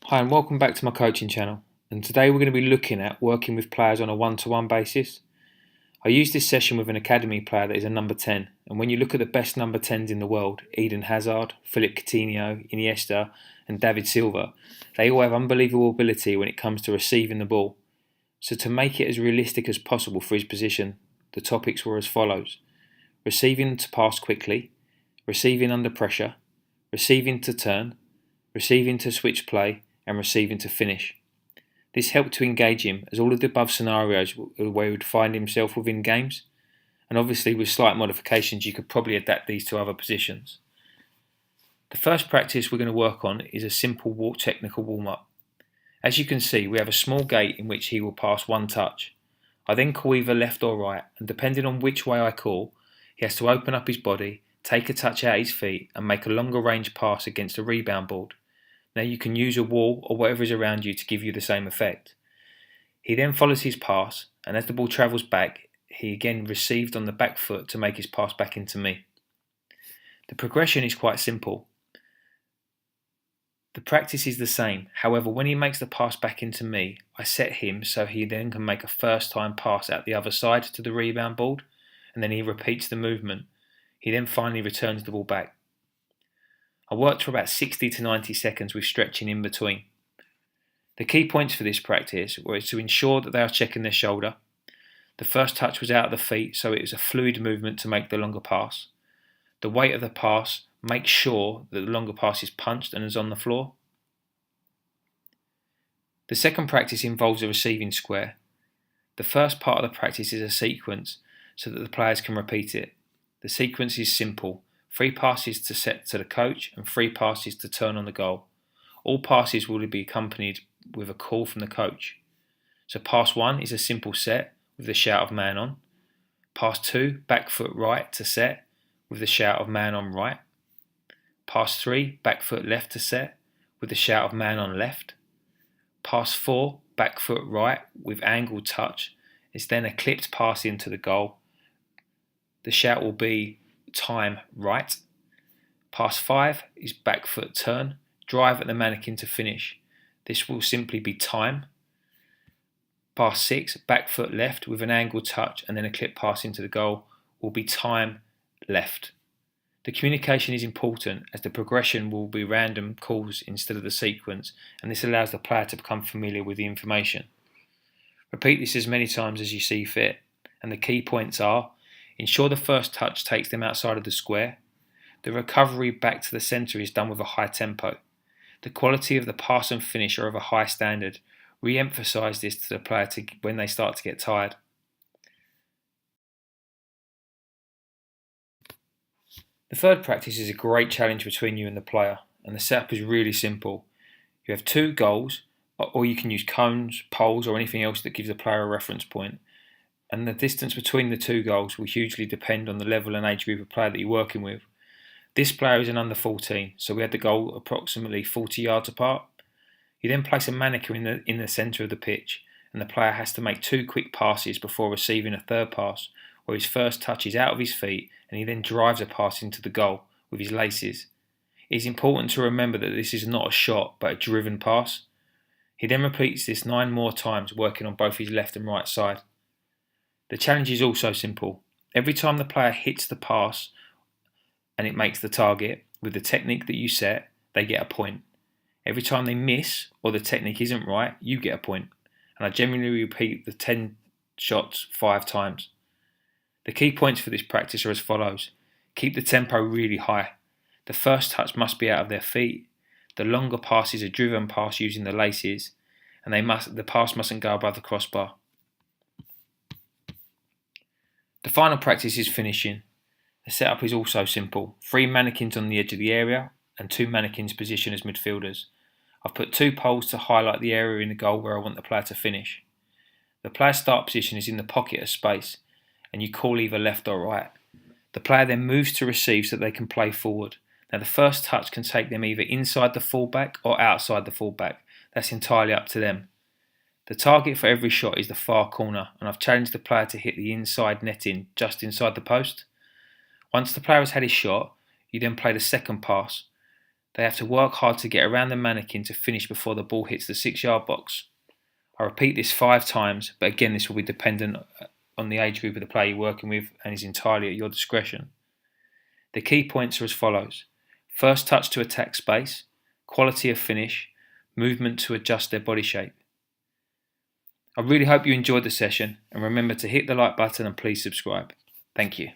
Hi and welcome back to my coaching channel, and today we're going to be looking at working with players on a one-to-one basis. I used this session with an academy player that is a number 10, and when you look at the best number 10s in the world, Eden Hazard, Philip Coutinho, Iniesta and David Silva, they all have unbelievable ability when it comes to receiving the ball. So to make it as realistic as possible for his position, the topics were as follows: receiving to pass quickly, receiving under pressure, receiving to turn, receiving to switch play, and receiving to finish. This helped to engage him, as all of the above scenarios were where he would find himself within games, and obviously with slight modifications you could probably adapt these to other positions. The first practice we're going to work on is a simple technical warm-up. As you can see, we have a small gate in which he will pass one touch. I then call either left or right, and depending on which way I call, he has to open up his body, take a touch out his feet and make a longer range pass against a rebound board. Now you can use a wall or whatever is around you to give you the same effect. He then follows his pass, and as the ball travels back, he again received on the back foot to make his pass back into me. The progression is quite simple. The practice is the same, however when he makes the pass back into me, I set him so he then can make a first time pass out the other side to the rebound board, and then he repeats the movement. He then finally returns the ball back. I worked for about 60 to 90 seconds with stretching in between. The key points for this practice were to ensure that they are checking their shoulder. The first touch was out of the feet, so it was a fluid movement to make the longer pass. The weight of the pass, make sure that the longer pass is punched and is on the floor. The second practice involves a receiving square. The first part of the practice is a sequence so that the players can repeat it. The sequence is simple: 3 passes to set to the coach and 3 passes to turn on the goal. All passes will be accompanied with a call from the coach. So pass 1 is a simple set with the shout of man on. Pass 2, back foot right to set with the shout of man on right. Pass 3, back foot left to set with the shout of man on left. Pass 4, back foot right with angled touch is then a clipped pass into the goal. The shout will be time right. Pass 5 is back foot turn, drive at the mannequin to finish. This will simply be time. Pass 6, back foot left with an angled touch and then a clip pass into the goal will be time left. The communication is important as the progression will be random calls instead of the sequence, and this allows the player to become familiar with the information. Repeat this as many times as you see fit, and the key points are: ensure the first touch takes them outside of the square. The recovery back to the centre is done with a high tempo. The quality of the pass and finish are of a high standard. Re-emphasise this to the player when they start to get tired. The third practice is a great challenge between you and the player, and the setup is really simple. You have 2 goals, or you can use cones, poles or anything else that gives the player a reference point. And the distance between the 2 goals will hugely depend on the level and age group of player that you're working with. This player is an under 14, so we had the goal approximately 40 yards apart. You then place a mannequin in the centre of the pitch, and the player has to make 2 quick passes before receiving a third pass, where his first touch is out of his feet and he then drives a pass into the goal with his laces. It is important to remember that this is not a shot but a driven pass. He then repeats this 9 more times, working on both his left and right side. The challenge is also simple. Every time the player hits the pass and it makes the target with the technique that you set, they get a point. Every time they miss or the technique isn't right, you get a point. And I generally repeat the 10 shots 5 times. The key points for this practice are as follows. Keep the tempo really high. The first touch must be out of their feet. The longer pass is a driven pass using the laces, and the pass mustn't go above the crossbar. The final practice is finishing. The setup is also simple. 3 mannequins on the edge of the area and 2 mannequins positioned as midfielders. I've put 2 poles to highlight the area in the goal where I want the player to finish. The player's start position is in the pocket of space, and you call either left or right. The player then moves to receive so that they can play forward. Now the first touch can take them either inside the fullback or outside the fullback. That's entirely up to them. The target for every shot is the far corner, and I've challenged the player to hit the inside netting just inside the post. Once the player has had his shot, you then play the second pass. They have to work hard to get around the mannequin to finish before the ball hits the 6-yard box. I repeat this 5 times, but again this will be dependent on the age group of the player you're working with and is entirely at your discretion. The key points are as follows: first touch to attack space, quality of finish, movement to adjust their body shape. I really hope you enjoyed the session, and remember to hit the like button and please subscribe. Thank you.